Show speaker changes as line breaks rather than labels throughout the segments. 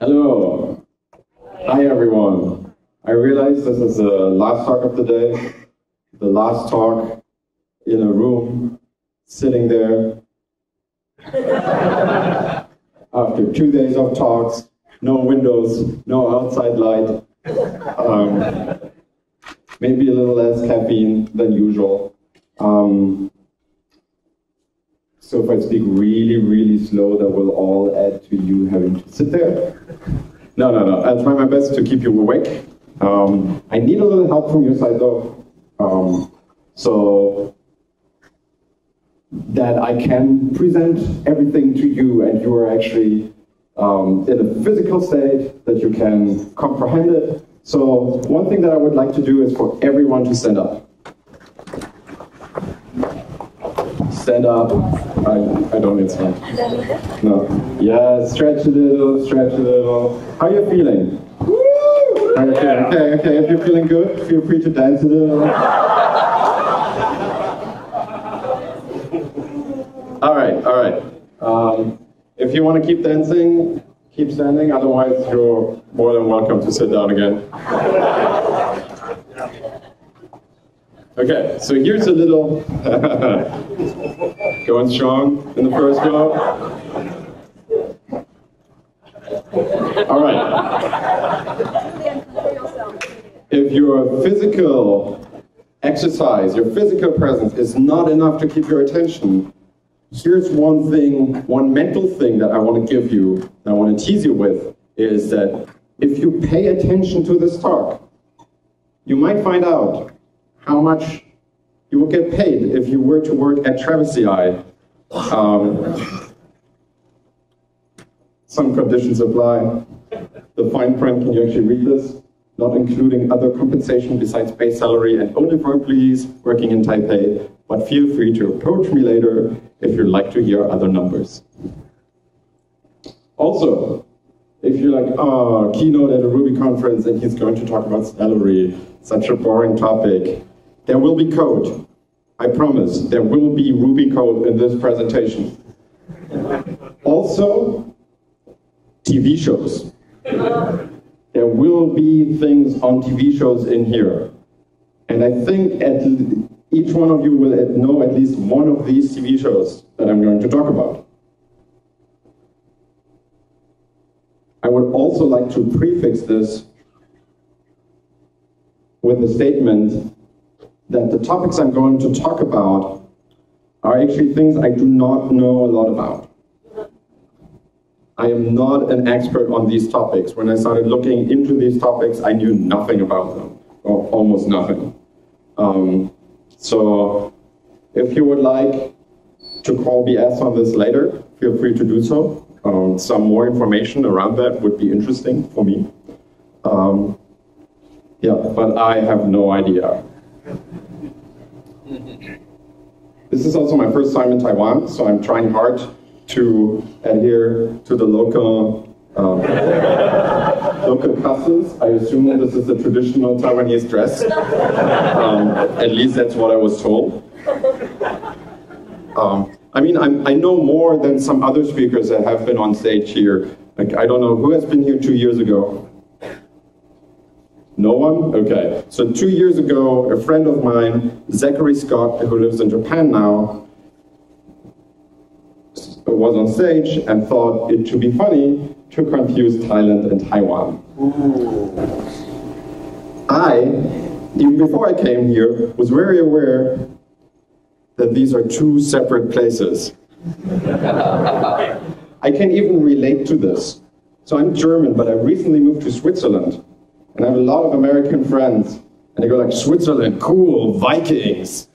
Hello. Hi, everyone. I realize this is the last talk of the day, the last talk in a room, sitting there. After 2 days of talks, no windows, no outside light, maybe a little less caffeine than usual. So if I speak really, really slow, that will all add to you having to sit there. No. I'll try my best to keep you awake. I need a little help from your side, though, so that I can present everything to you and you are actually in a physical state that you can comprehend it. So one thing that I would like to do is for everyone to stand up. Stand up. I don't need stand. No. Yeah, stretch a little, stretch a little. How are you feeling? Woo! Okay. If you're feeling good, feel free to dance a little. All right. If you want to keep dancing, keep standing. Otherwise, you're more than welcome to sit down again. Okay, so here's a little going strong in the first row. All right. If your physical exercise, your physical presence is not enough to keep your attention, here's one thing, one mental thing that I want to give you, that I want to tease you with, is that if you pay attention to this talk, you might find out how much you will get paid if you were to work at Travesty Eye. Some conditions apply. The fine print, can you actually read this? Not including other compensation besides base salary and only for employees working in Taipei, but feel free to approach me later if you'd like to hear other numbers. Also, if you're like, oh, keynote at a Ruby conference and he's going to talk about salary, such a boring topic, there will be code. I promise, there will be Ruby code in this presentation. Also, TV shows. There will be things on TV shows in here. And I think each one of you will know at least one of these TV shows that I'm going to talk about. I would also like to prefix this with a statement that the topics I'm going to talk about are actually things I do not know a lot about. I am not an expert on these topics. When I started looking into these topics, I knew nothing about them, or almost nothing. So if you would like to call BS on this later, feel free to do so. Some more information around that would be interesting for me. Yeah, but I have no idea. This is also my first time in Taiwan, so I'm trying hard to adhere to the local customs. I assume this is the traditional Taiwanese dress. At least that's what I was told. I mean, I know more than some other speakers that have been on stage here. Like, I don't know, who has been here 2 years ago? No one? Okay. So 2 years ago, a friend of mine, Zachary Scott, who lives in Japan now, was on stage and thought it to be funny to confuse Thailand and Taiwan. I, even before I came here, was very aware that these are two separate places. I can even relate to this. So I'm German, but I recently moved to Switzerland. And I have a lot of American friends. And they go like, Switzerland, cool, Vikings.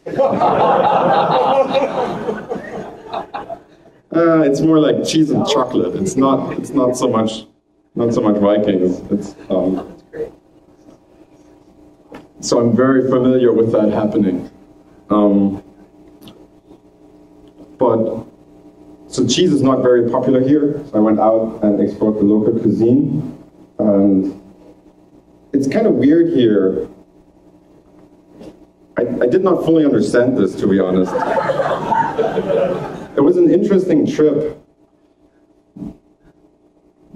It's more like cheese and chocolate. It's not so much Vikings. It's, so I'm very familiar with that happening. So cheese is not very popular here. So I went out and explored the local cuisine. And it's kind of weird here. I did not fully understand this, to be honest. It was an interesting trip.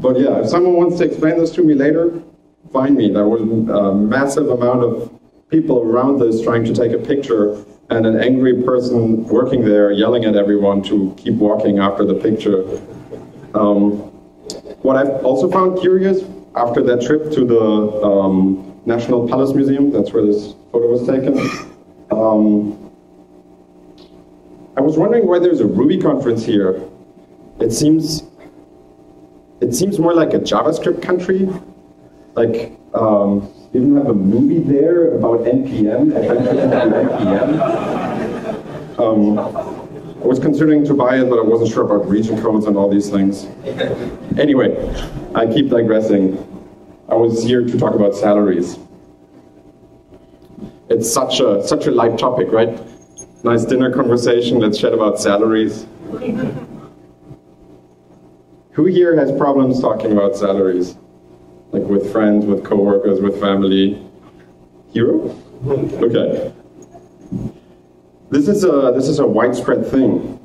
But yeah, if someone wants to explain this to me later, find me. There was a massive amount of people around this trying to take a picture, and an angry person working there yelling at everyone to keep walking after the picture. What I've also found curious after that trip to the National Palace Museum, that's where this photo was taken, I was wondering why there's a Ruby conference here. It seems more like a JavaScript country. Like, even have a movie there about NPM, I was considering to buy it, but I wasn't sure about region codes and all these things. Anyway, I keep digressing. I was here to talk about salaries. It's such a light topic, right? Nice dinner conversation, let's chat about salaries. Who here has problems talking about salaries? Like with friends, with coworkers, with family? Hero? Okay. This is a widespread thing.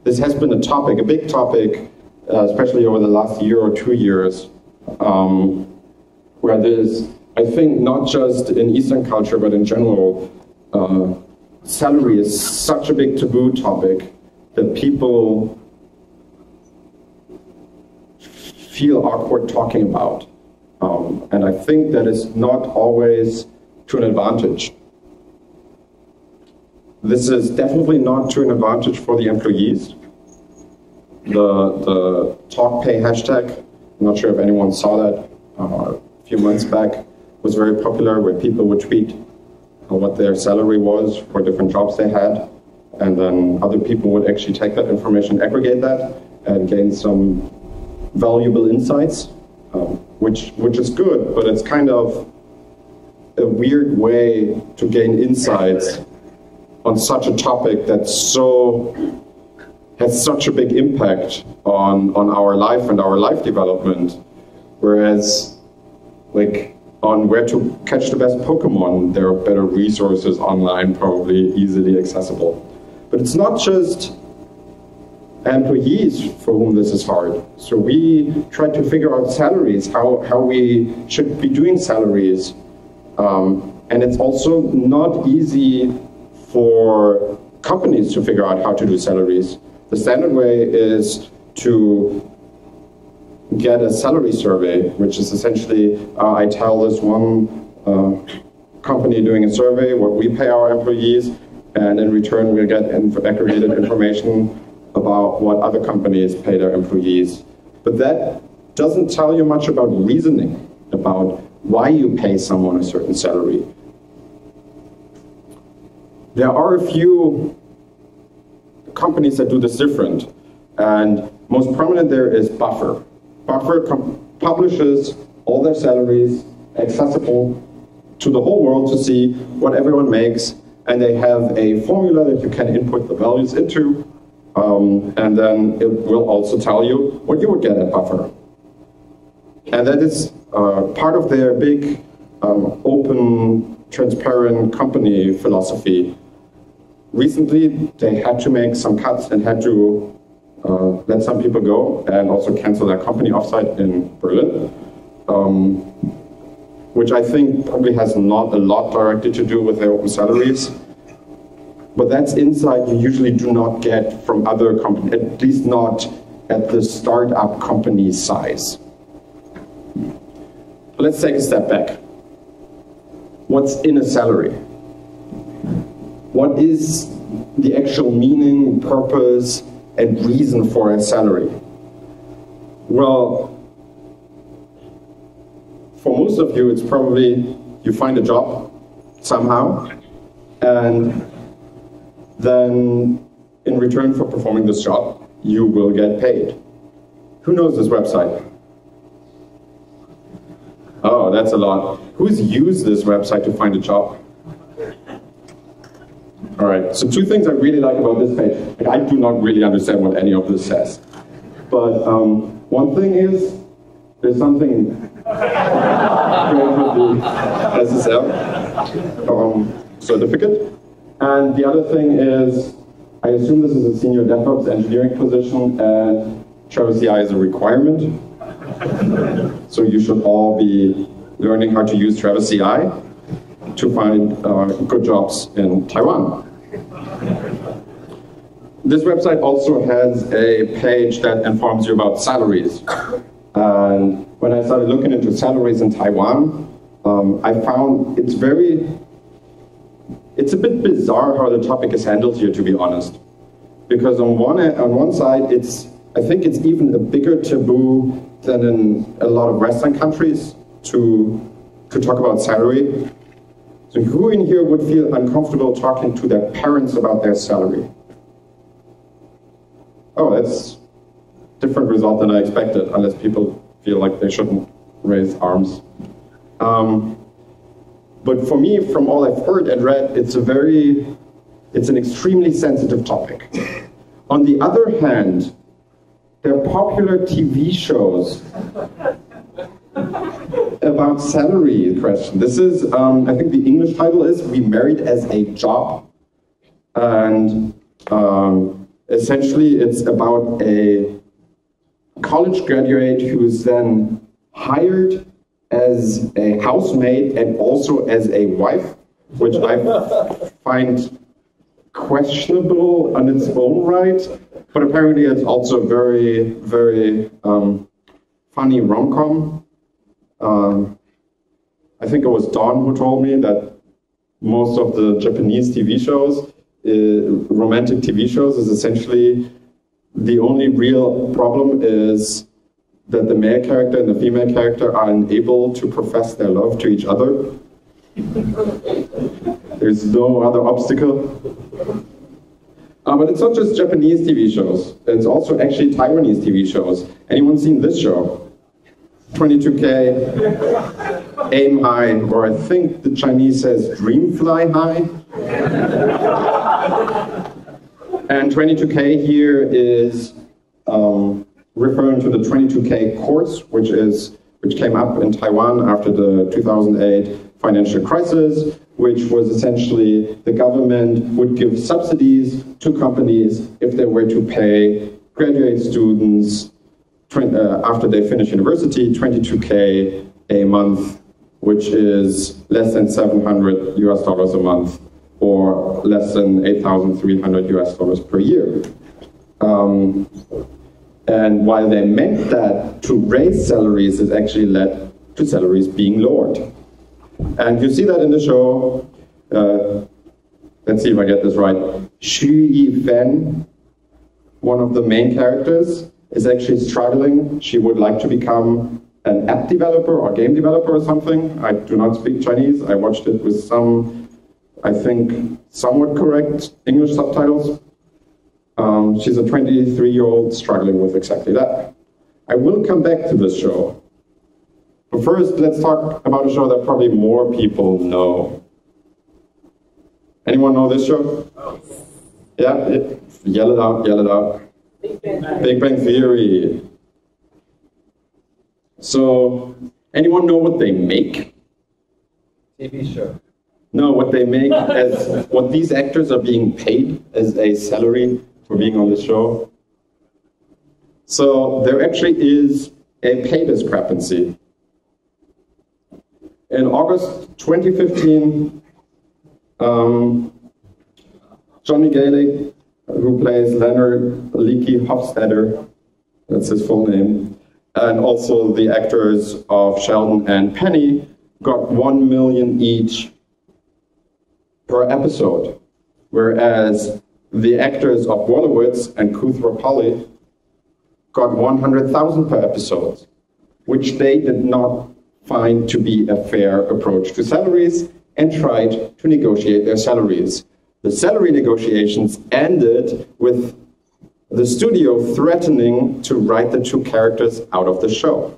This has been a topic, a big topic, especially over the last year or 2 years, where there's, I think, not just in Eastern culture, but in general, salary is such a big taboo topic that people feel awkward talking about. And I think that is not always to an advantage. This is definitely not to an advantage for the employees. The TalkPay hashtag, I'm not sure if anyone saw that, a few months back, was very popular, where people would tweet what their salary was for different jobs they had, and then other people would actually take that information, aggregate that, and gain some valuable insights, which is good, but it's kind of a weird way to gain insights on such a topic that has such a big impact on our life and our life development. Whereas, like, on where to catch the best Pokemon, there are better resources online, probably easily accessible. But it's not just employees for whom this is hard. So we try to figure out salaries, how we should be doing salaries. And it's also not easy for companies to figure out how to do salaries. The standard way is to get a salary survey, which is essentially, I tell this one company doing a survey what we pay our employees, and in return we'll get aggregated information about what other companies pay their employees. But that doesn't tell you much about reasoning, about why you pay someone a certain salary. There are a few companies that do this different, and most prominent there is Buffer. Buffer publishes all their salaries accessible to the whole world to see what everyone makes, and they have a formula that you can input the values into, and then it will also tell you what you would get at Buffer. And that is part of their big, open, transparent company philosophy. Recently, they had to make some cuts and had to let some people go and also cancel their company offsite in Berlin, which I think probably has not a lot directly to do with their open salaries. But that's insight you usually do not get from other companies, at least not at the startup company size. Let's take a step back. What's in a salary? What is the actual meaning, purpose, and reason for a salary? Well, for most of you, it's probably you find a job somehow, and then in return for performing this job, you will get paid. Who knows this website? Oh, that's a lot. Who's used this website to find a job? All right, so two things I really like about this page. Like, I do not really understand what any of this says. But one thing is, there's something great with the SSL certificate. And the other thing is, I assume this is a senior DevOps engineering position, and Travis CI is a requirement. So you should all be learning how to use Travis CI to find good jobs in Taiwan. This website also has a page that informs you about salaries. And when I started looking into salaries in Taiwan, I found it's a bit bizarre how the topic is handled here, to be honest. Because on one side, I think it's even a bigger taboo than in a lot of Western countries to talk about salary. So who in here would feel uncomfortable talking to their parents about their salary? Oh, that's a different result than I expected, unless people feel like they shouldn't raise arms. But for me, from all I've heard and read, it's an extremely sensitive topic. On the other hand, there are popular TV shows about salary question. This is, I think the English title is "We Married as a Job," and essentially it's about a college graduate who is then hired as a housemaid and also as a wife, which I find questionable on its own right, but apparently it's also very, very funny rom-com. I think it was Dawn who told me that most of the Japanese TV shows, romantic TV shows, is essentially the only real problem is that the male character and the female character are unable to profess their love to each other. There's no other obstacle. But it's not just Japanese TV shows. It's also actually Taiwanese TV shows. Anyone seen this show? 22K, Aim High, or I think the Chinese says Dream Fly High. And 22K here is referring to the 22K course, which came up in Taiwan after the 2008 financial crisis, which was essentially the government would give subsidies to companies if they were to pay graduate students after they finish university, 22K a month, which is less than $700 US a month, or less than $8,300 US per year. And while they meant that to raise salaries, it actually led to salaries being lowered. And you see that in the show. Let's see if I get this right. Xu Yifan, one of the main characters, is actually struggling. She would like to become an app developer or game developer or something. I do not speak Chinese. I watched it with some, I think, somewhat correct English subtitles. She's a 23-year-old struggling with exactly that. I will come back to this show. But first, let's talk about a show that probably more people know. Anyone know this show? Yeah? Yell it out, yell it out. Big Bang Theory. So, anyone know what they make?
TV show.
No, what they make as what these actors are being paid as a salary for being on the show. So there actually is a pay discrepancy. In August 2015, Johnny Gaelic, who plays Leonard Leakey Hofstadter, that's his full name, and also the actors of Sheldon and Penny, got $1 million each per episode, whereas the actors of Wolowitz and Kuthra Polly got $100,000 per episode, which they did not find to be a fair approach to salaries and tried to negotiate their salaries. The salary negotiations ended with the studio threatening to write the two characters out of the show.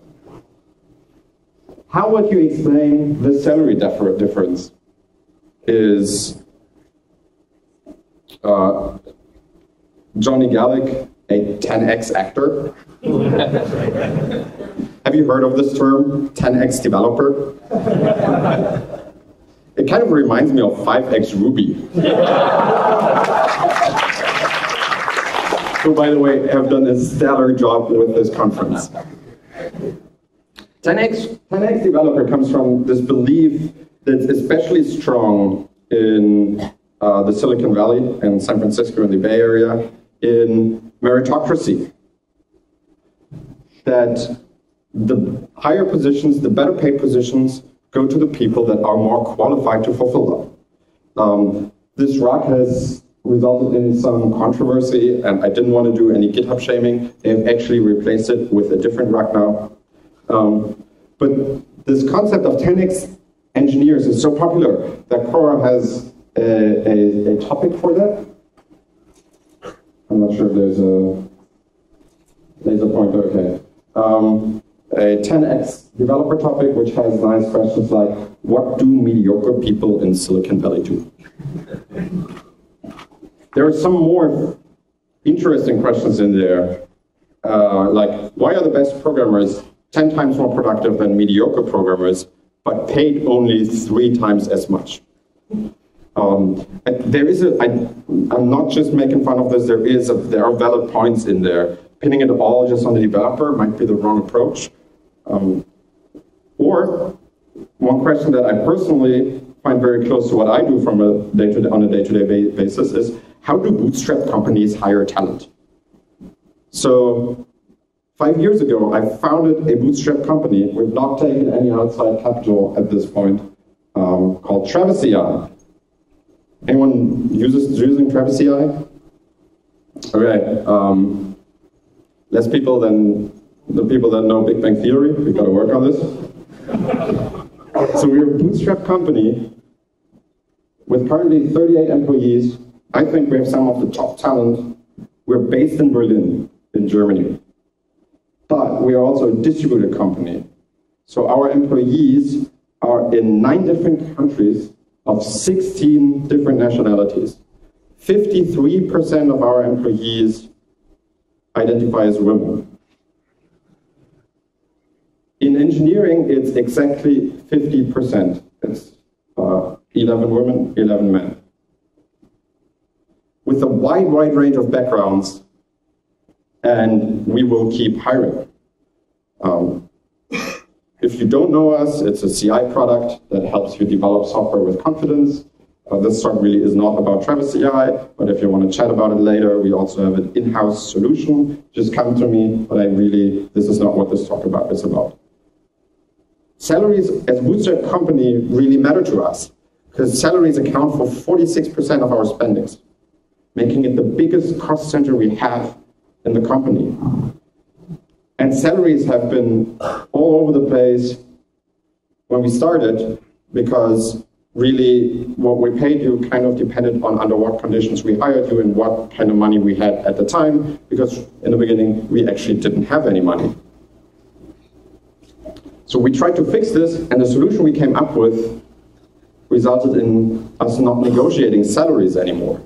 How would you explain the salary difference? Is Johnny Gaelic a 10x actor? Have you heard of this term, 10x developer? It kind of reminds me of 5x Ruby. who, by the way, have done a stellar job with this conference. 10x developer comes from this belief that's especially strong in the Silicon Valley and San Francisco and the Bay Area in meritocracy. That the higher positions, the better paid positions, go to the people that are more qualified to fulfill them. This rug has resulted in some controversy, and I didn't want to do any GitHub shaming. They've actually replaced it with a different rug now. But this concept of 10x engineers is so popular that Quora has a topic for that. I'm not sure if there's a laser pointer, okay. A 10x developer topic, which has nice questions like, what do mediocre people in Silicon Valley do? There are some more interesting questions in there, like, why are the best programmers 10 times more productive than mediocre programmers, but paid only 3 times as much? There is I'm not just making fun of this, there are valid points in there. Pinning it all just on the developer might be the wrong approach. Or, one question that I personally find very close to what I do on a day-to-day basis is, how do bootstrap companies hire talent? So, 5 years ago, I founded a bootstrap company. We've not taken any outside capital at this point, called Travis AI. Anyone using Travis AI? Okay. Less people than the people that know Big Bang Theory. We've got to work on this. So we're a bootstrap company with currently 38 employees. I think we have some of the top talent. We're based in Berlin, in Germany. But we are also a distributed company. So our employees are in 9 different countries of 16 different nationalities. 53% of our employees identify as women. In engineering, it's exactly 50%. It's 11 women, 11 men. With a wide range of backgrounds, and we will keep hiring. If you don't know us, it's a CI product that helps you develop software with confidence. This talk really is not about Travis CI, but if you want to chat about it later, we also have an in-house solution. Just come to me, but this is not what this talk is about. Salaries as a bootstrap company really matter to us, because salaries account for 46% of our spendings, making it the biggest cost center we have in the company. And salaries have been all over the place when we started, because really what we paid you kind of depended on under what conditions we hired you and what kind of money we had at the time, because in the beginning we actually didn't have any money. So we tried to fix this, and the solution we came up with resulted in us not negotiating salaries anymore.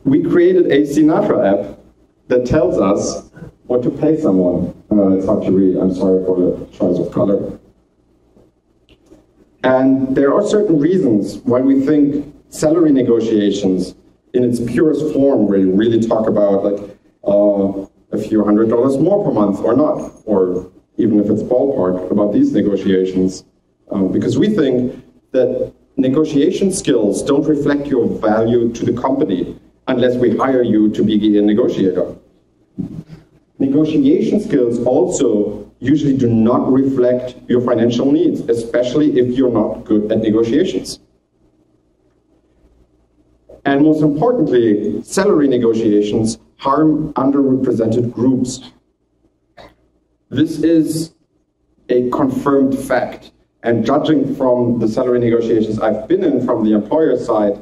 We created a Sinatra app that tells us what to pay someone. It's hard to read, I'm sorry for the choice of color. And there are certain reasons why we think salary negotiations in its purest form, where you really talk about like a few $100s more per month or not, or even if it's ballpark, about these negotiations. Because we think that negotiation skills don't reflect your value to the company unless we hire you to be a negotiator. Negotiation skills also usually do not reflect your financial needs, especially if you're not good at negotiations. And most importantly, salary negotiations harm underrepresented groups. This is a confirmed fact. And judging from the salary negotiations I've been in from the employer side,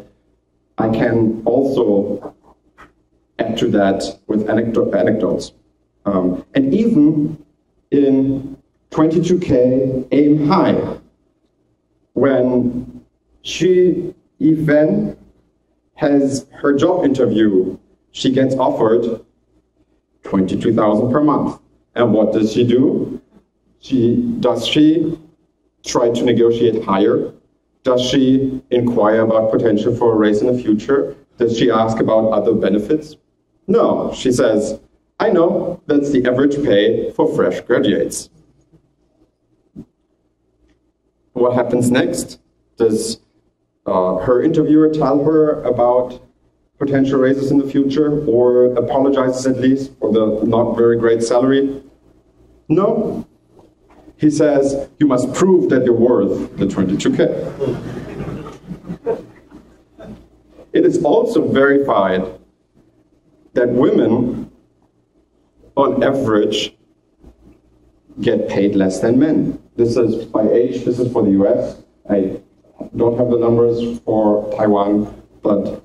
I can also add to that with anecdotes. And even in 22K aim high, when Xu Yifan has her job interview, she gets offered 22,000 per month. And what does she do? Does she try to negotiate higher? Does she inquire about potential for a raise in the future? Does she ask about other benefits? No, she says, I know that's the average pay for fresh graduates. What happens next? Does her interviewer tell her about potential raises in the future, or apologizes at least for the not very great salary? No. He says, you must prove that you're worth the 22K. It is also verified that women, on average, get paid less than men. This is by age, this is for the US. I don't have the numbers for Taiwan, but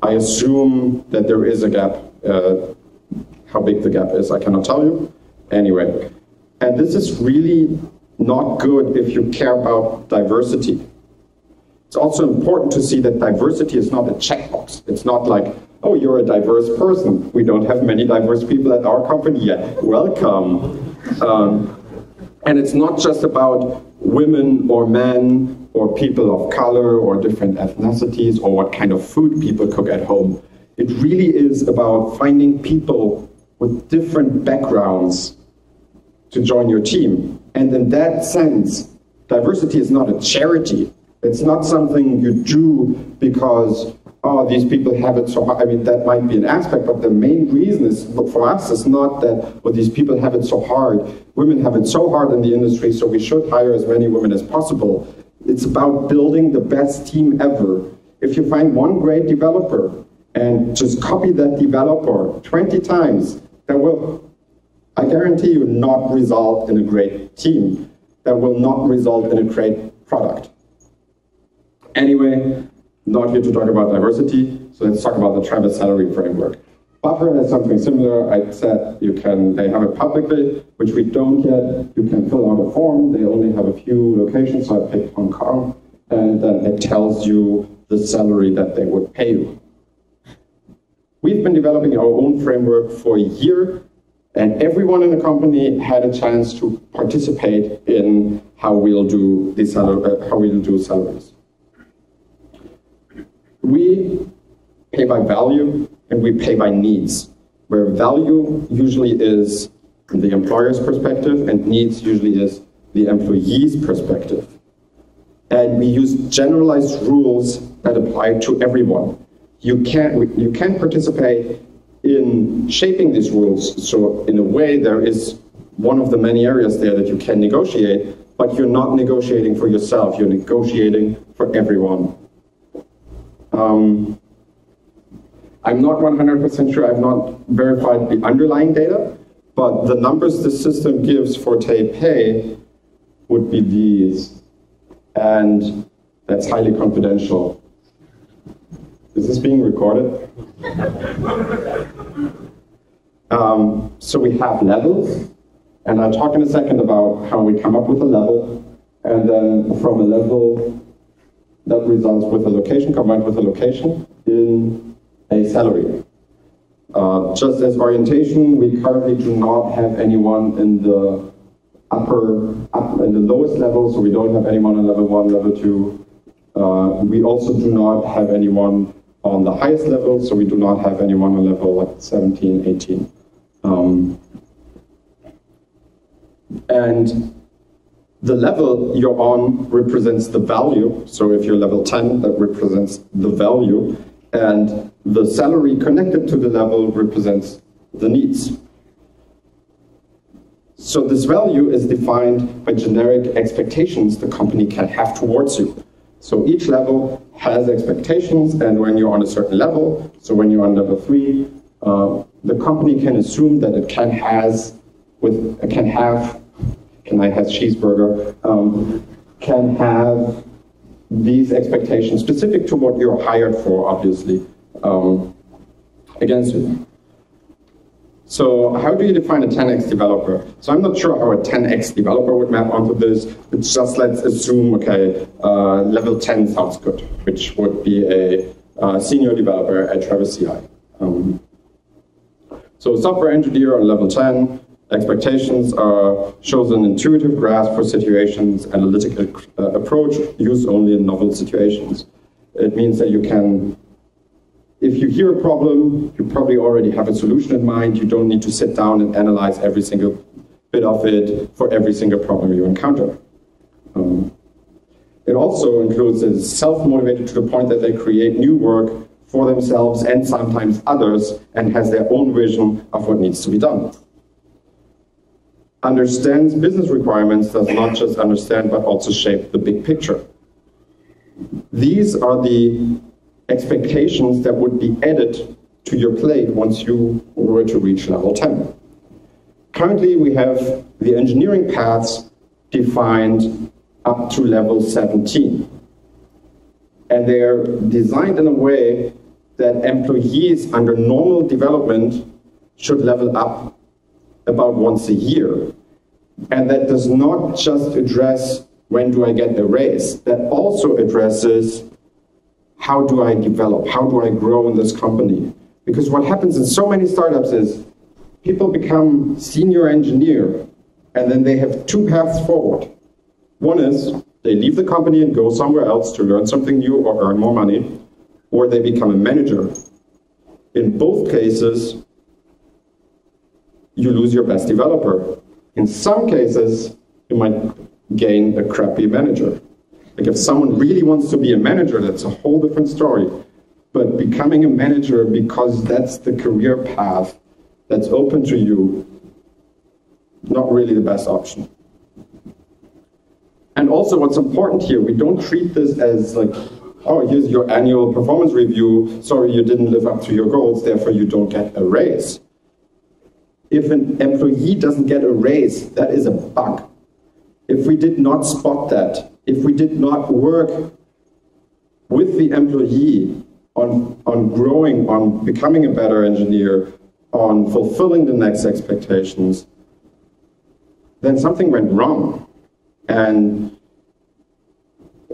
I assume that there is a gap. How big the gap is, I cannot tell you. Anyway, and this is really not good if you care about diversity. It's also important to see that diversity is not a checkbox. It's not like, oh, you're a diverse person. We don't have many diverse people at our company yet. Welcome. And it's not just about women or men or people of color or different ethnicities or what kind of food people cook at home. It really is about finding people with different backgrounds to join your team. And in that sense, diversity is not a charity. It's not something you do because, oh, these people have it so hard. I mean, that might be an aspect, but the main reason is, for us, is not that, well, these people have it so hard. Women have it so hard in the industry, so we should hire as many women as possible. It's about building the best team ever. If you find one great developer and just copy that developer 20 times, that will, I guarantee you, not result in a great team. That will not result in a great product. Anyway, not here to talk about diversity, so let's talk about the Travis salary framework. Buffer has something similar. I said they have it publicly, which we don't yet. You can fill out a form. They only have a few locations, so I picked Hong Kong, and then it tells you the salary that they would pay you. We've been developing our own framework for a year, and everyone in the company had a chance to participate in how we'll do salaries. We pay by value and we pay by needs, where value usually is the employer's perspective and needs usually is the employee's perspective. And we use generalized rules that apply to everyone. You can participate in shaping these rules, so in a way there is one of the many areas there that you can negotiate, but you're not negotiating for yourself, you're negotiating for everyone. I'm not 100% sure, I've not verified the underlying data, but the numbers the system gives for Taipei would be these, and that's highly confidential. Is this being recorded? So we have levels, and I'll talk in a second about how we come up with a level, and then from a level that results with a location, combined with a location, in a salary. Just as orientation, we currently do not have anyone in the in the lowest level, so we don't have anyone on level 1, level 2. We also do not have anyone on the highest level, so we do not have anyone on level like 17, 18. And the level you're on represents the value. So if you're level 10, that represents the value. And the salary connected to the level represents the needs. So this value is defined by generic expectations the company can have towards you. So each level has expectations, and when you're on a certain level, so when you're on level 3, the company can assume that it can have these expectations specific to what you're hired for, obviously, against you. So how do you define a 10x developer? So I'm not sure how a 10x developer would map onto this. It's just, let's assume, okay, level 10 sounds good, which would be a senior developer at Travis CI. So software engineer on level 10, Expectations shows an intuitive grasp for situations, analytical approach used only in novel situations. It means that you can, if you hear a problem, you probably already have a solution in mind. You don't need to sit down and analyze every single bit of it for every single problem you encounter. It also includes is self-motivated to the point that they create new work for themselves and sometimes others, and has their own vision of what needs to be done. Understands business requirements, does not just understand but also shape the big picture. These are the expectations that would be added to your plate once you were to reach level 10. Currently we have the engineering paths defined up to level 17. And they're designed in a way that employees under normal development should level up about once a year. And that does not just address when do I get a raise, that also addresses how do I develop, how do I grow in this company. Because what happens in so many startups is people become senior engineer and then they have two paths forward. One is they leave the company and go somewhere else to learn something new or earn more money, or they become a manager. In both cases, you lose your best developer. In some cases, you might gain a crappy manager. Like if someone really wants to be a manager, that's a whole different story. But becoming a manager because that's the career path that's open to you, not really the best option. And also what's important here, we don't treat this as like, oh, here's your annual performance review, sorry you didn't live up to your goals, therefore you don't get a raise. If an employee doesn't get a raise, that is a bug. If we did not spot that, if we did not work with the employee on growing, on becoming a better engineer, on fulfilling the next expectations, then something went wrong. And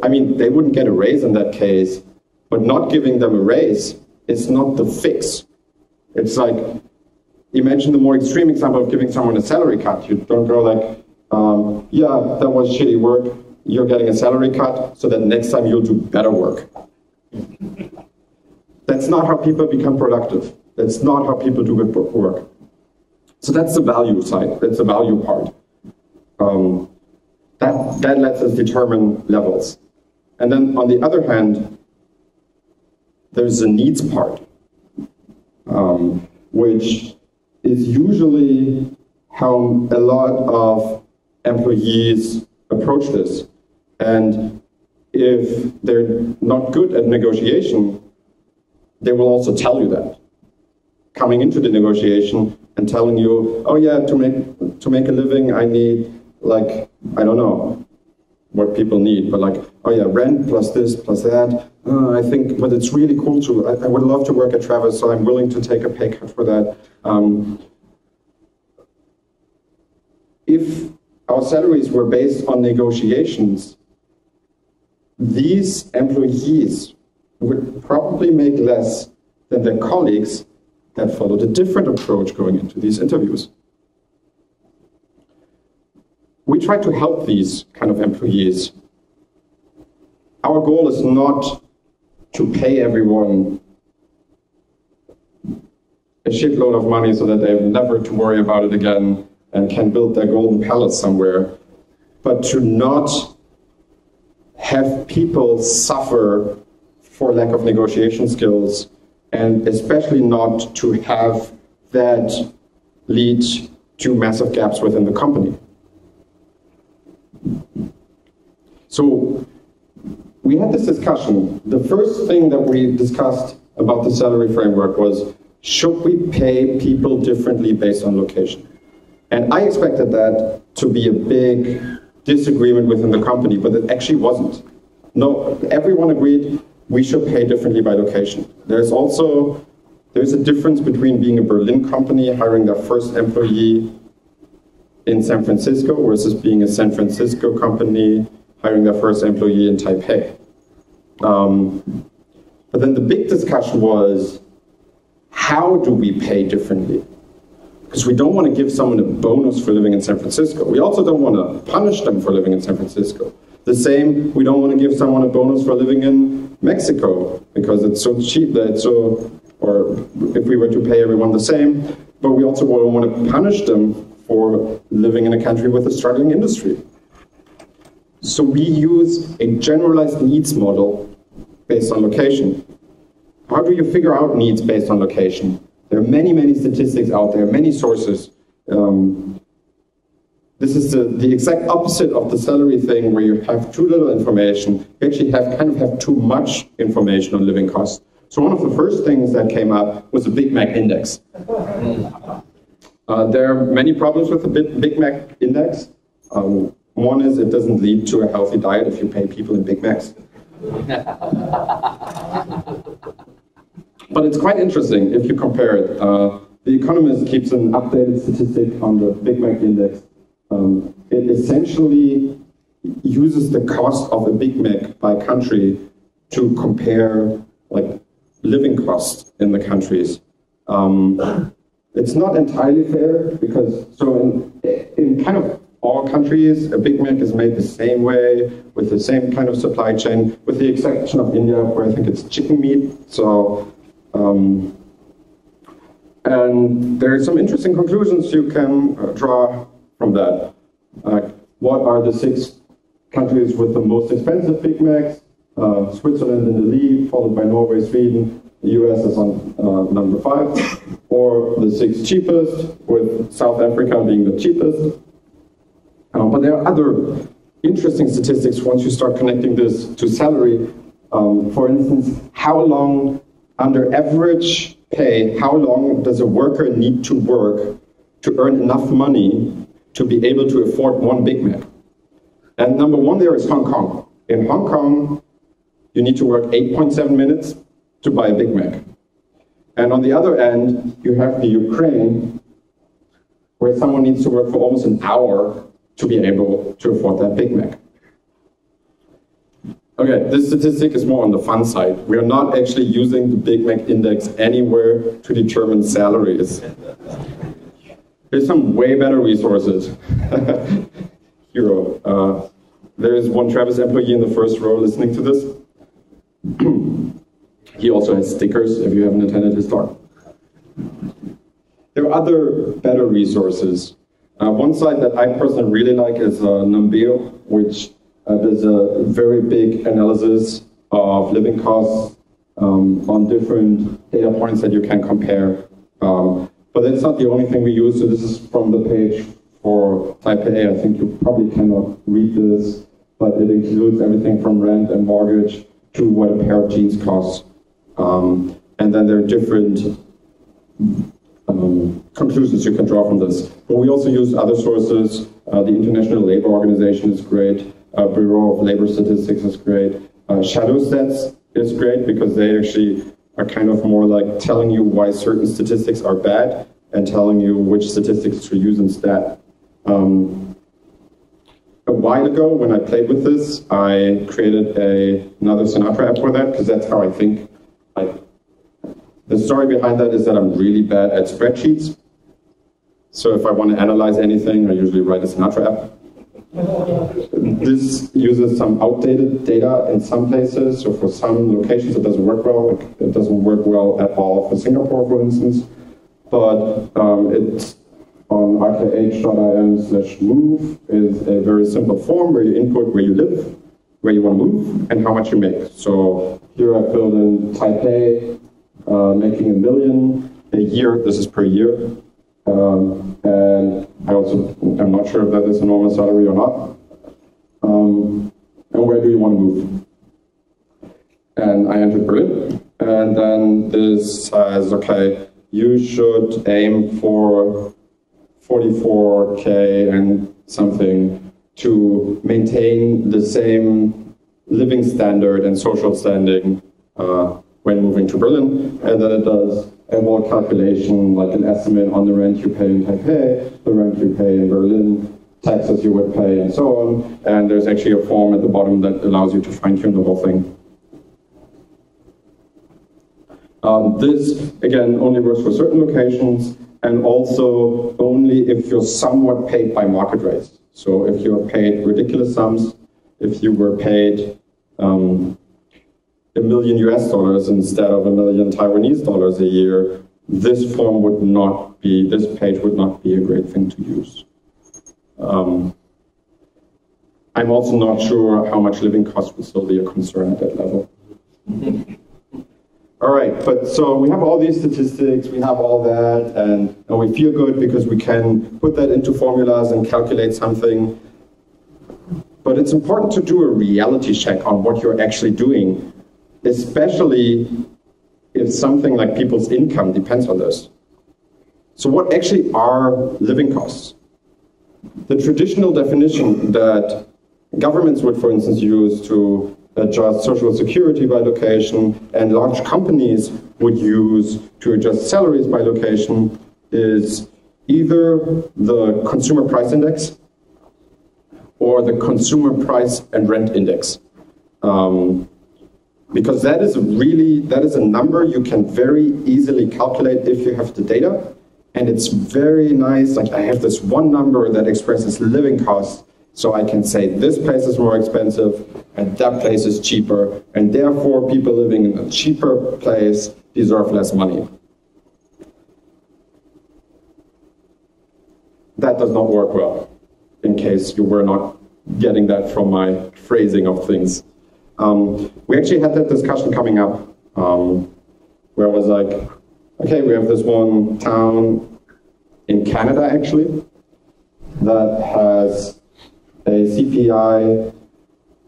I mean, they wouldn't get a raise in that case, but not giving them a raise is not the fix. It's like, imagine the more extreme example of giving someone a salary cut. You don't go like, yeah, that was shitty work, you're getting a salary cut, so that next time you'll do better work. That's not how people become productive. That's not how people do good work. So that's the value side, that's the value part. That lets us determine levels. And then on the other hand, there's the needs part, which is usually how a lot of employees approach this. And if they're not good at negotiation, they will also tell you that. Coming into the negotiation and telling you, oh yeah, to make a living, I need, like, I don't know what people need, but like, oh yeah, rent plus this plus that. I think, but it's really cool to, I would love to work at Travis, so I'm willing to take a pay cut for that. If our salaries were based on negotiations, these employees would probably make less than their colleagues that followed a different approach going into these interviews. We try to help these kind of employees. Our goal is not to pay everyone a shitload of money so that they have never to worry about it again and can build their golden palace somewhere, but to not have people suffer for lack of negotiation skills, and especially not to have that lead to massive gaps within the company. So we had this discussion. The first thing that we discussed about the salary framework was, should we pay people differently based on location? And I expected that to be a big disagreement within the company, but it actually wasn't. No, everyone agreed we should pay differently by location. There's a difference between being a Berlin company hiring their first employee in San Francisco versus being a San Francisco company hiring their first employee in Taipei. But then the big discussion was, how do we pay differently? Because we don't want to give someone a bonus for living in San Francisco. We also don't want to punish them for living in San Francisco. The same, we don't want to give someone a bonus for living in Mexico, because it's so cheap that it's so, or if we were to pay everyone the same, but we also don't want to punish them for living in a country with a struggling industry. So we use a generalized needs model based on location. How do you figure out needs based on location? There are many, many statistics out there, many sources. This is the exact opposite of the salary thing, where you have too little information. You actually kind of have too much information on living costs. So one of the first things that came up was the Big Mac index. There are many problems with the Big Mac index. One is it doesn't lead to a healthy diet if you pay people in Big Macs. But it's quite interesting if you compare it. The Economist keeps an updated statistic on the Big Mac index. It essentially uses the cost of a Big Mac by country to compare like living costs in the countries. It's not entirely fair, because in kind of all countries, a Big Mac is made the same way, with the same kind of supply chain, with the exception of India, where I think it's chicken meat. So, and there are some interesting conclusions you can draw from that. What are the 6 countries with the most expensive Big Macs? Switzerland in the lead, followed by Norway, Sweden. The US is on number 5. Or the 6 cheapest, with South Africa being the cheapest. But there are other interesting statistics once you start connecting this to salary. For instance, how long, under average pay, how long does a worker need to work to earn enough money to be able to afford one Big Mac? And number 1 there is Hong Kong. In Hong Kong, you need to work 8.7 minutes to buy a Big Mac. And on the other end, you have the Ukraine, where someone needs to work for almost an hour to be able to afford that Big Mac. Okay, this statistic is more on the fun side. We are not actually using the Big Mac index anywhere to determine salaries. There's some way better resources. Hero. There is one Travis employee in the first row listening to this. He also has stickers, if you haven't attended his talk. There are other better resources. One site that I personally really like is Numbeo, which does a very big analysis of living costs on different data points that you can compare. But that's not the only thing we use. So this is from the page for Taipei. I think you probably cannot read this, but it includes everything from rent and mortgage to what a pair of jeans costs. And then there are different conclusions you can draw from this. But we also use other sources. The International Labour Organization is great. Bureau of Labor Statistics is great. ShadowStats is great, because they actually are kind of more like telling you why certain statistics are bad and telling you which statistics to use instead. A while ago, when I played with this, I created another Sinatra app for that, because that's how I think. The story behind that is that I'm really bad at spreadsheets. So if I want to analyze anything, I usually write a Sinatra app. This uses some outdated data in some places, so for some locations it doesn't work well. It doesn't work well at all for Singapore, for instance. But it's on rkh.im/move is a very simple form where you input where you live, where you want to move, and how much you make. So here I filled in Taipei, making $1 million a year. This is per year. And I also am not sure if that is a normal salary or not. And where do you want to move? And I entered Berlin. And then this says, okay, you should aim for 44K and something to maintain the same living standard and social standing when moving to Berlin. And then it does a whole calculation, like an estimate on the rent you pay in Taipei, the rent you pay in Berlin, taxes you would pay, and so on. And there's actually a form at the bottom that allows you to fine-tune the whole thing. This, again, only works for certain locations. and also only if you're somewhat paid by market rates. So if you're paid ridiculous sums, if you were paid $1 million US instead of $1 million Taiwanese dollars a year, this form would not be, this page would not be a great thing to use. I'm also not sure how much living costs would still be a concern at that level. All right, but so we have all these statistics, we have all that, and we feel good because we can put that into formulas and calculate something. But it's important to do a reality check on what you're actually doing, especially if something like people's income depends on this. So what actually are living costs? The traditional definition that governments would, for instance, use to adjust social security by location, and large companies would use to adjust salaries by location, is either the consumer price index or the consumer price and rent index. Because that is a number you can very easily calculate if you have the data, and it's very nice. Like, I have this one number that expresses living costs, so I can say this place is more expensive and that place is cheaper, and therefore people living in a cheaper place deserve less money. That does not work well, in case you were not getting that from my phrasing of things. We actually had that discussion coming up, where it was like, okay, we have this one town in Canada, actually, that has a CPI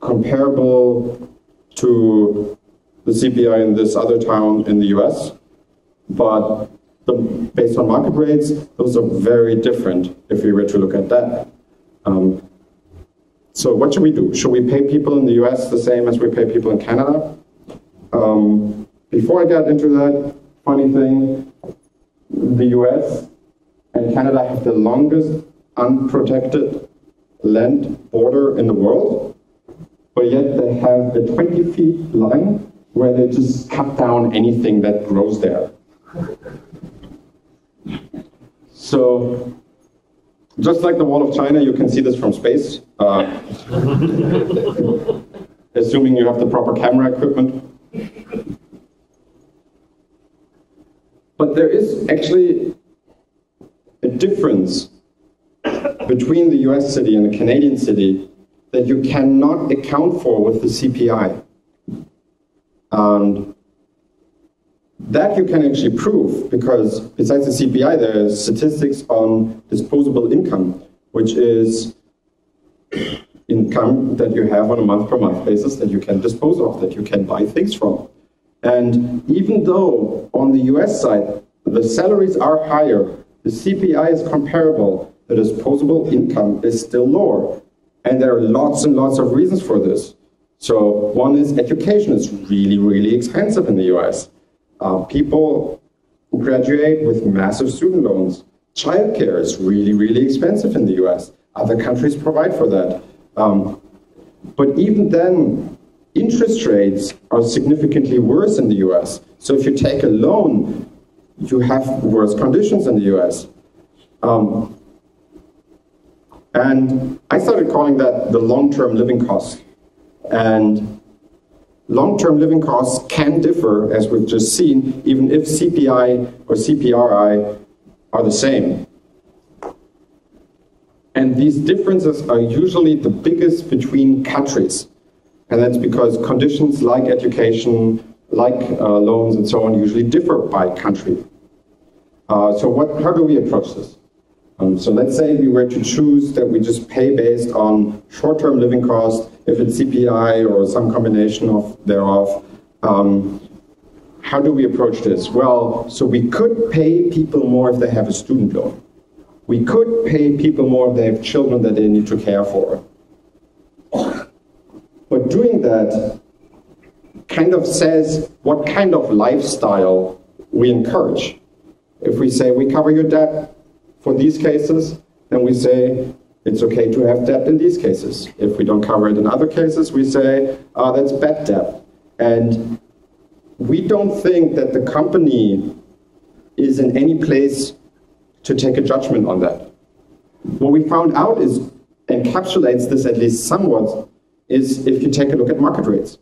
comparable to the CPI in this other town in the US, but based on market rates, those are very different if we were to look at that. So what should we do? Should we pay people in the US the same as we pay people in Canada? Before I get into that, funny thing, the US and Canada have the longest unprotected land border in the world, but yet they have a 20-feet line where they just cut down anything that grows there. So, just like the Wall of China, you can see this from space, assuming you have the proper camera equipment. But there is actually a difference between the US city and the Canadian city that you cannot account for with the CPI. And that you can actually prove, because besides the CPI, there are statistics on disposable income, which is income that you have on a month-per-month basis that you can dispose of, that you can buy things from. And even though on the US side, the salaries are higher, the CPI is comparable, the disposable income is still lower. And there are lots and lots of reasons for this. So one is education is really, really expensive in the US. People graduate with massive student loans. Childcare is really, really expensive in the US. Other countries provide for that. But even then, interest rates are significantly worse in the US. So if you take a loan, you have worse conditions in the US. And I started calling that the long-term living cost. And long-term living costs can differ, as we've just seen, even if CPI or CPRI are the same. And these differences are usually the biggest between countries. And that's because conditions like education, like loans and so on, usually differ by country. So how do we approach this? So let's say we were to choose that we just pay based on short-term living costs, if it's CPI or some combination of thereof. How do we approach this? Well, so we could pay people more if they have a student loan. We could pay people more if they have children that they need to care for. But doing that kind of says what kind of lifestyle we encourage. If we say we cover your debt for these cases, then we say it's okay to have debt in these cases. If we don't cover it in other cases, we say that's bad debt. And we don't think that the company is in any place to take a judgment on that. What we found out is, encapsulates this at least somewhat, is if you take a look at market rates.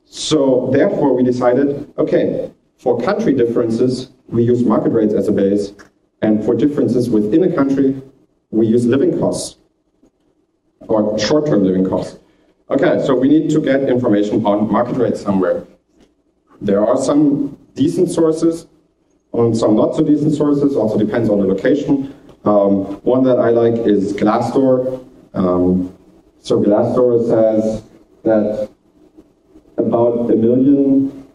So therefore we decided, okay, for country differences, we use market rates as a base, and for differences within a country, we use living costs, or short-term living costs. Okay, so we need to get information on market rates somewhere. There are some decent sources, on some not so decent sources, also depends on the location. One that I like is Glassdoor. So Glassdoor says that about 1 million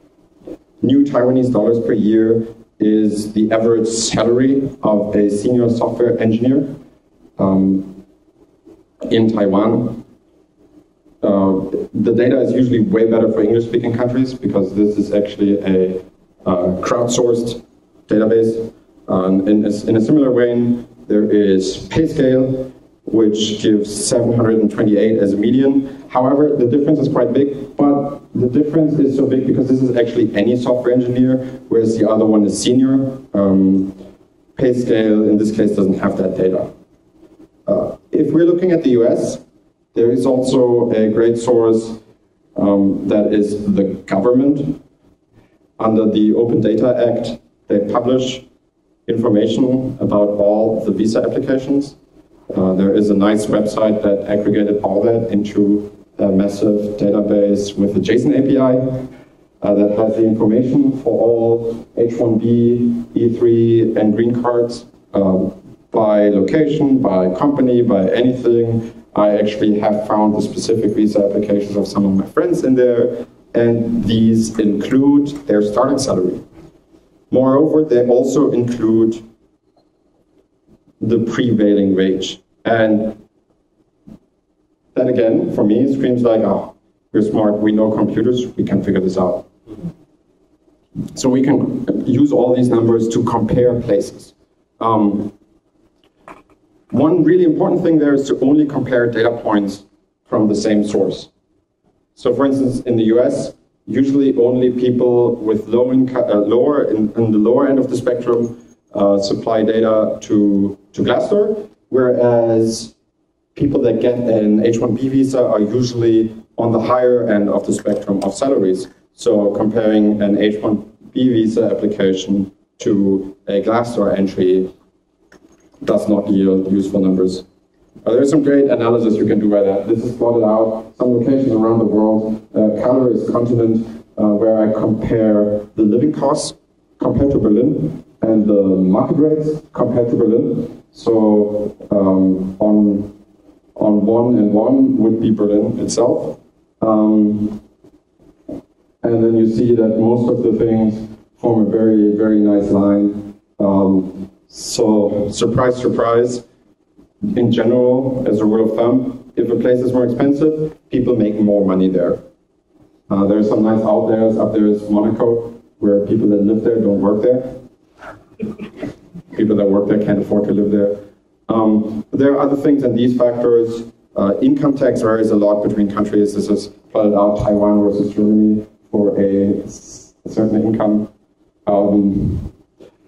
new Taiwanese dollars per year is the average salary of a senior software engineer in Taiwan. The data is usually way better for English-speaking countries because this is actually a crowdsourced database. In a similar vein, there is PayScale, which gives 728 as a median. However, the difference is quite big, but the difference is so big because this is actually any software engineer, whereas the other one is senior. PayScale, in this case, doesn't have that data. If we're looking at the US, there is also a great source that is the government. Under the Open Data Act, they publish information about all the visa applications. There is a nice website that aggregated all that into a massive database with a JSON API that has the information for all H-1B, E3, and green cards by location, by company, by anything. I actually have found the specific visa applications of some of my friends in there, and these include their starting salary. Moreover, they also include the prevailing wage. And that again, for me, screams like, oh, we're smart, we know computers, we can figure this out. So we can use all these numbers to compare places. One really important thing there is to only compare data points from the same source. So for instance, in the US, usually only people with low income, in the lower end of the spectrum supply data to Glassdoor, whereas people that get an H-1B visa are usually on the higher end of the spectrum of salaries. So comparing an H-1B visa application to a Glassdoor entry does not yield useful numbers. There's some great analysis you can do by that. This is plotted out, some locations around the world. Color is continent, where I compare the living costs compared to Berlin and the market rates compared to Berlin. So on 1 and 1 would be Berlin itself. And then you see that most of the things form a very, very nice line. So surprise, surprise. In general, as a rule of thumb, if a place is more expensive, people make more money there. There's some nice out there's. Up there is Monaco, where people that live there don't work there. People that work there can't afford to live there. But there are other things than these factors. Income tax varies a lot between countries. This is plotted out Taiwan versus Germany for a certain income.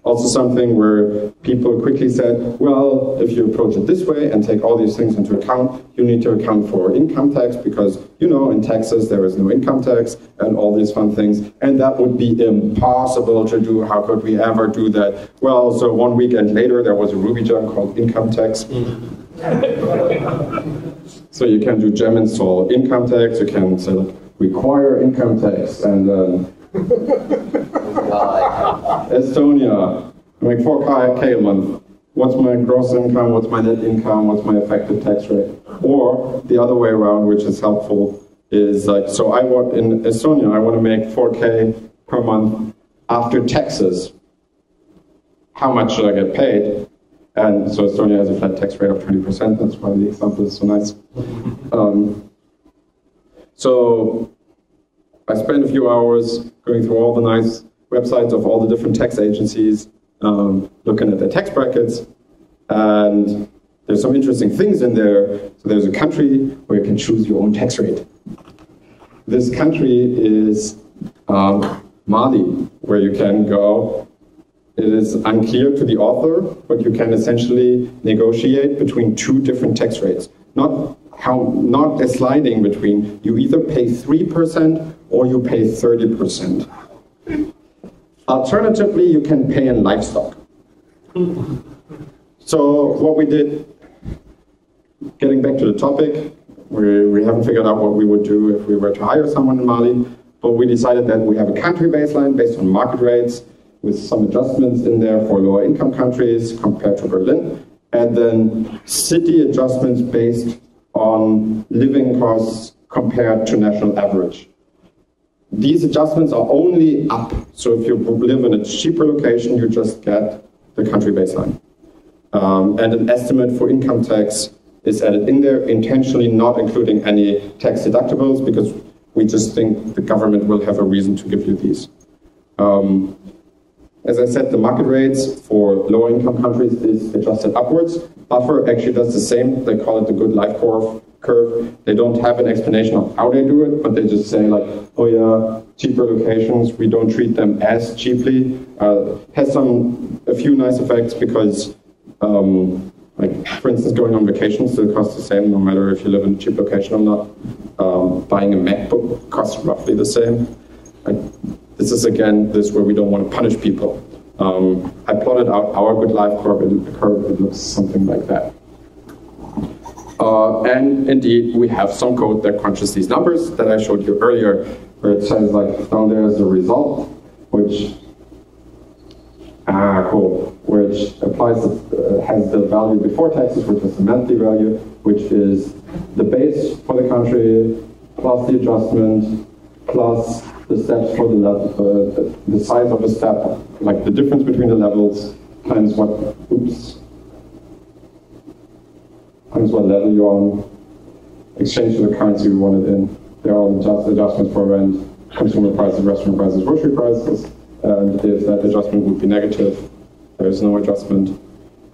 Also something where people quickly said, well, if you approach it this way and take all these things into account, you need to account for income tax because, you know, in Texas there is no income tax and all these fun things. And that would be impossible to do. How could we ever do that? Well, so 1 weekend later there was a Ruby gem called income tax. So you can do gem install income tax, you can say like, require income tax, and Estonia, I make 4K a month. What's my gross income? What's my net income? What's my effective tax rate? Or the other way around, which is helpful, is like, so I want in Estonia, I want to make 4K per month after taxes. How much should I get paid? And so Estonia has a flat tax rate of 20%. That's why the example is so nice. So I spent a few hours going through all the nice websites of all the different tax agencies, looking at their tax brackets, and there's some interesting things in there. So there's a country where you can choose your own tax rate. This country is Mali, where you can go it is unclear to the author, but you can essentially negotiate between two different tax rates. Not a sliding between, you either pay 3% or you pay 30%. Alternatively, you can pay in livestock. So what we did, getting back to the topic, we haven't figured out what we would do if we were to hire someone in Mali, but we decided that we have a country baseline based on market rates with some adjustments in there for lower income countries compared to Berlin, and then city adjustments based on living costs compared to national average. These adjustments are only up, so if you live in a cheaper location, you just get the country baseline. And an estimate for income tax is added in there, intentionally not including any tax deductibles, because we just think the government will have a reason to give you these. As I said, the market rates for lower income countries is adjusted upwards. Buffer actually does the same. They call it the good life curve. They don't have an explanation of how they do it, but they just say like, oh yeah, cheaper locations, we don't treat them as cheaply. Has a few nice effects because, like for instance, going on vacation still costs the same, no matter if you live in a cheap location or not. Buying a MacBook costs roughly the same. This is again where we don't want to punish people. I plotted out our good life curve. It looks something like that. And indeed, we have some code that crunches these numbers that I showed you earlier, where it says like down there is the result, which which applies has the value before taxes, which is the monthly value, which is the base for the country plus the adjustment plus the steps for the level, the size of a step, like the difference between the levels, times what level you're on, exchange to the currency we want it in. There are all adjustments for rent, consumer prices, restaurant prices, grocery prices, and if that adjustment would be negative, there is no adjustment.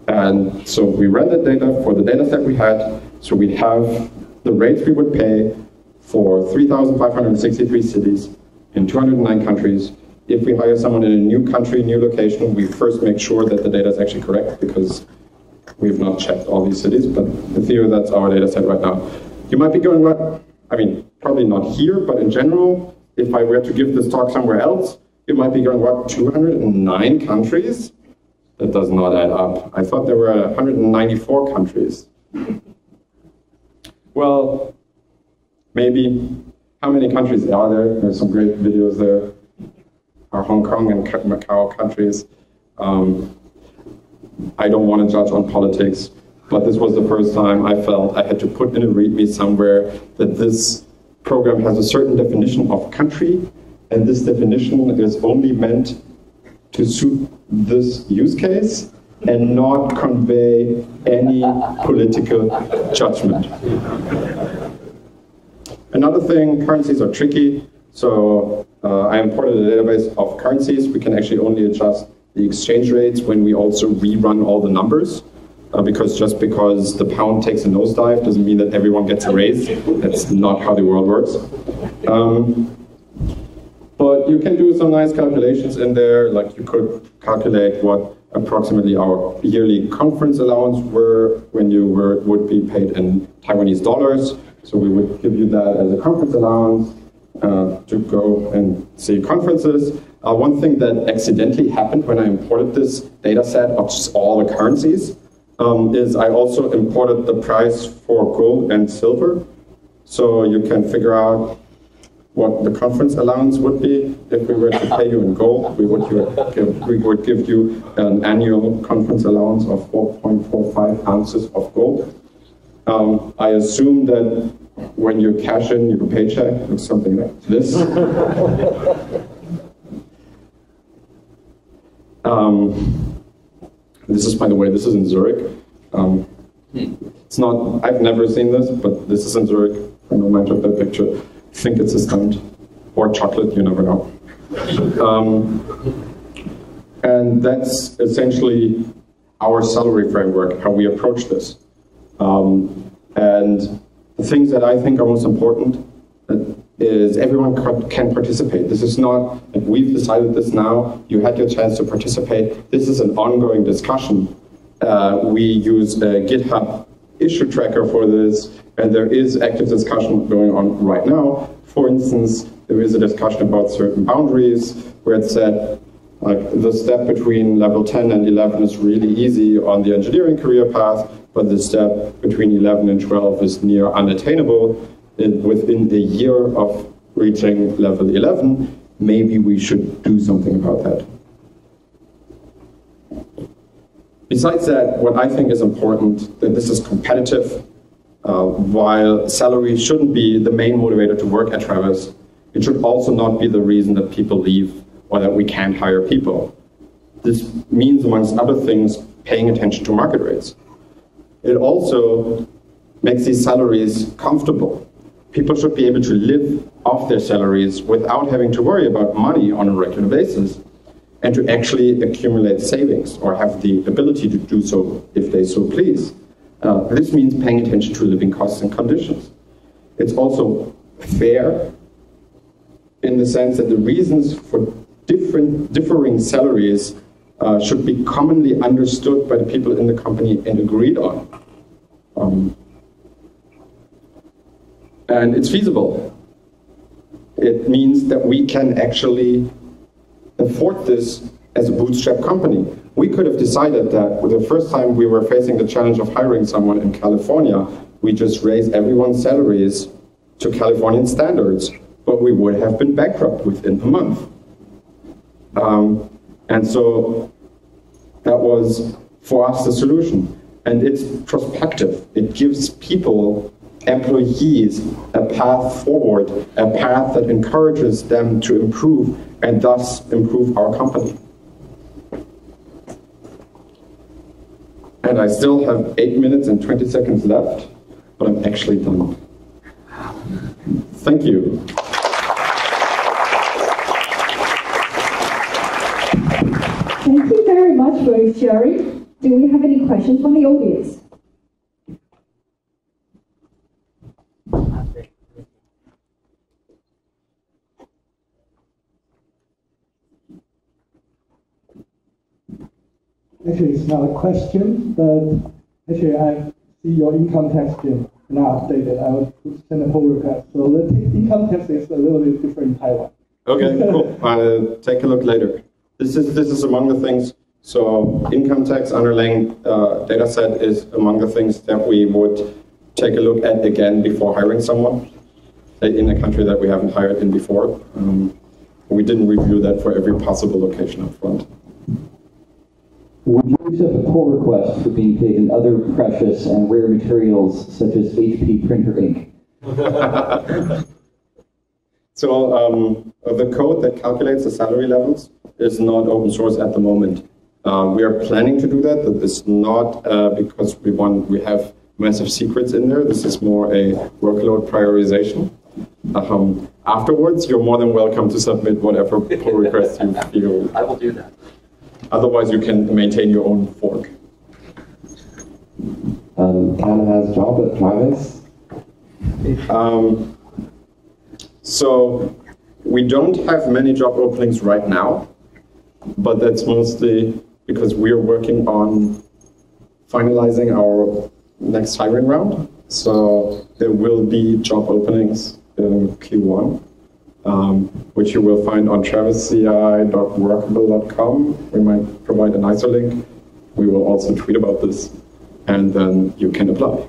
And so we ran that data for the data set we had, so we have the rates we would pay for 3,563 cities in 209 countries. If we hire someone in a new country, new location, we first make sure that the data is actually correct, because we've not checked all these cities, but in theory, that's our data set right now. You might be going, what? I mean, probably not here, but in general, if I were to give this talk somewhere else, you might be going, what, 209 countries? That does not add up. I thought there were 194 countries. Well, maybe. How many countries are there? There's some great videos there. Are Hong Kong and Macau countries? I don't want to judge on politics, but this was the first time I felt I had to put in a README somewhere that this program has a certain definition of country, and this definition is only meant to suit this use case and not convey any political judgment. Another thing, currencies are tricky. So I imported a database of currencies. We can actually only adjust the exchange rates when we also rerun all the numbers. Because the pound takes a nosedive doesn't mean that everyone gets a raise. That's not how the world works. But you can do some nice calculations in there. Like you could calculate what approximately our yearly conference allowance were when you would be paid in Taiwanese dollars. So we would give you that as a conference allowance to go and see conferences. One thing that accidentally happened when I imported this data set of just all the currencies is I also imported the price for gold and silver. So you can figure out what the conference allowance would be if we were to pay you in gold. We would give you an annual conference allowance of 4.45 ounces of gold. I assume that when you cash in your paycheck, it looks something like this. This is, by the way, this is in Zurich. It's not, I've never seen this, but this is in Zurich. I know I took that picture. I think it's a stunt. Or chocolate, you never know. And that's essentially our salary framework, how we approach this. And the things that I think are most important, is everyone can participate. This is not like we've decided this now, you had your chance to participate. This is an ongoing discussion. We use a GitHub issue tracker for this, and there is active discussion going on right now. For instance, there is a discussion about certain boundaries where it said, like, the step between level 10 and 11 is really easy on the engineering career path, but the step between 11 and 12 is near unattainable. Within a year of reaching level 11, maybe we should do something about that. Besides that, what I think is important, that this is competitive. While salary shouldn't be the main motivator to work at Travis, it should also not be the reason that people leave or that we can't hire people. This means, amongst other things, paying attention to market rates. It also makes these salaries comfortable. People should be able to live off their salaries without having to worry about money on a regular basis, and to actually accumulate savings or have the ability to do so if they so please. This means paying attention to living costs and conditions. It's also fair in the sense that the reasons for differing salaries should be commonly understood by the people in the company and agreed on. And it's feasible. It means that we can actually afford this as a bootstrap company. We could have decided that the first time we were facing the challenge of hiring someone in California, we just raise everyone's salaries to Californian standards, but we would have been bankrupt within a month. And so that was, for us, the solution. And it's prospective. It gives people, employees, a path forward, a path that encourages them to improve and thus improve our company. And I still have 8 minutes and 20 seconds left, but I'm actually done. Thank you.
Thank you very much for sharing. Do we have any questions from the audience?
Actually, it's not a question, but actually I see your income tax bill now updated. I will send a pull request. So the income tax is a little bit different in Taiwan.
Okay, cool. I'll take a look later. This is among the things. So income tax underlying data set is among the things that we would take a look at again before hiring someone in a country that we haven't hired in before. We didn't review that for every possible location up front.
Would you accept a pull request for being paid in other precious and rare materials such as HP printer ink?
So the code that calculates the salary levels is not open source at the moment. We are planning to do that. That is not because we have massive secrets in there. This is more a workload prioritization. Afterwards, you're more than welcome to submit whatever pull requests you feel.
I will do that.
Otherwise, you can maintain your own fork.
Ken has job at Travis.
So we don't have many job openings right now, but that's mostly because we're working on finalizing our next hiring round. So there will be job openings in Q1. Which you will find on travisci.workable.com. We might provide an ISO link. We will also tweet about this, and then you can apply.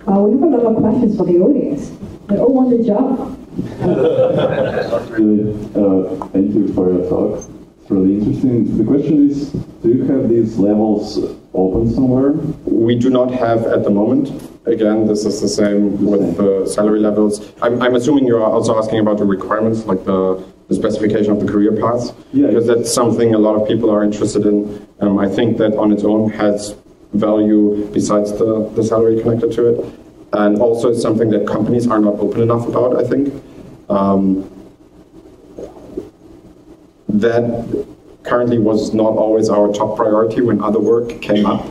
We have a lot of questions for the audience. They all want the job.
Really, thank you for your talk. It's really interesting. The question is, do you have these levels open somewhere?
We do not have at the moment. Again, this is the same with the salary levels. I'm assuming you're also asking about the requirements, like the specification of the career paths,
yeah,
because that's something a lot of people are interested in. I think that on its own has value besides the salary connected to it. And also it's something that companies are not open enough about, I think. That currently was not always our top priority when other work came up.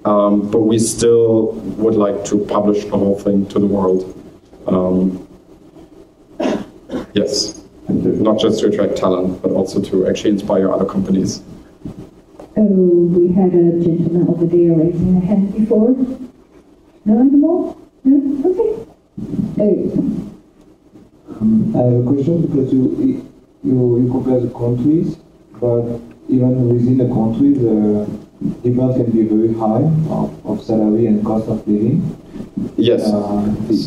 but we still would like to publish the whole thing to the world. Yes, not just to attract talent, but also to actually inspire other companies.
Oh, we had a gentleman over there raising a hand before. No anymore? No? Okay. Oh.
I have a question because you compare the countries, but even within the country, the difference can be very high of salary and cost of living.
Yes.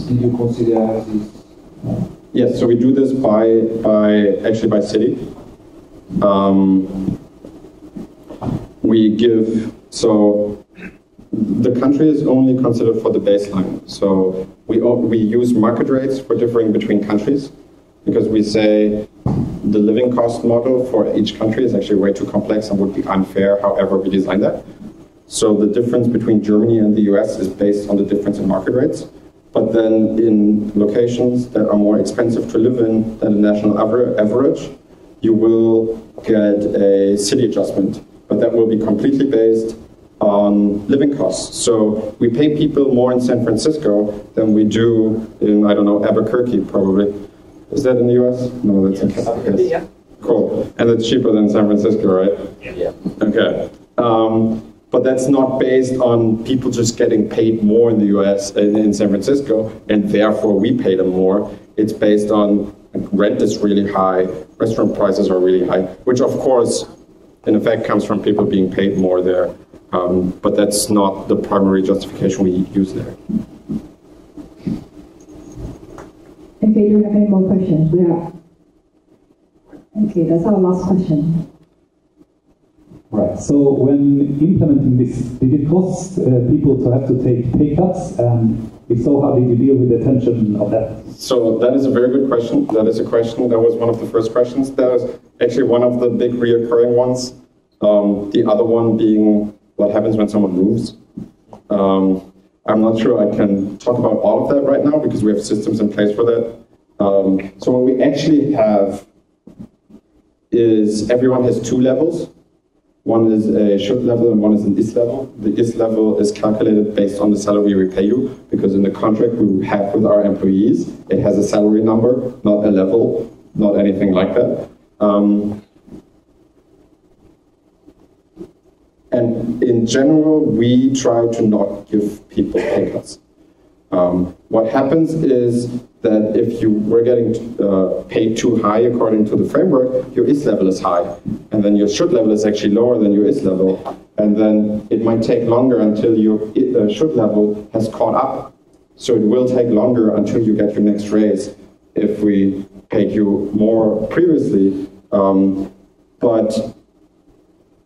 Did you consider this?
Yes, so we do this actually by city. We give, so the country is only considered for the baseline. So we use market rates for differing between countries, because we say the living cost model for each country is actually way too complex and would be unfair however we design that. So the difference between Germany and the US is based on the difference in market rates. But then in locations that are more expensive to live in than the national average, you will get a city adjustment. But that will be completely based on living costs. So we pay people more in San Francisco than we do in, I don't know, Albuquerque probably. Is that in the US? No, that's in Canada.
Yeah.
Cool. And it's cheaper than San Francisco, right?
Yeah.
Okay. But that's not based on people just getting paid more in the US, in San Francisco, and therefore we pay them more. It's based on rent is really high, restaurant prices are really high, which of course, in effect, comes from people being paid more there. But that's not the primary justification we use there.
Okay, do you have any more questions? Yeah. Okay, that's our last question.
Right. So when implementing this, did it cost people to have to take pay cuts? And if so, how did you deal with the tension of that?
So that is a very good question. That is a question. That was one of the first questions. That was actually one of the big reoccurring ones. The other one being what happens when someone moves. I'm not sure I can talk about all of that right now because we have systems in place for that. So what we actually have is everyone has two levels. One is a should level and one is an is level. The is level is calculated based on the salary we pay you, because in the contract we have with our employees, it has a salary number, not a level, not anything like that. And in general, we try to not give people pay cuts. What happens is that if you were getting paid too high according to the framework, your is level is high, and then your should level is actually lower than your is level, and then it might take longer until your should level has caught up. So it will take longer until you get your next raise if we paid you more previously, but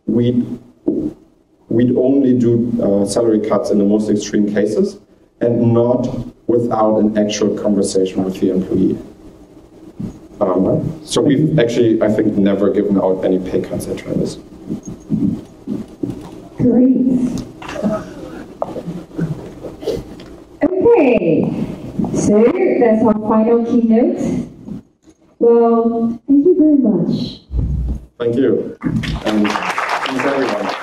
we'd only do salary cuts in the most extreme cases, and not without an actual conversation with the employee. So we've actually, I think, never given out any pay cuts at Travis.
Great. Okay, so that's our final keynote. Well, thank you very much.
Thank you. And thanks everyone.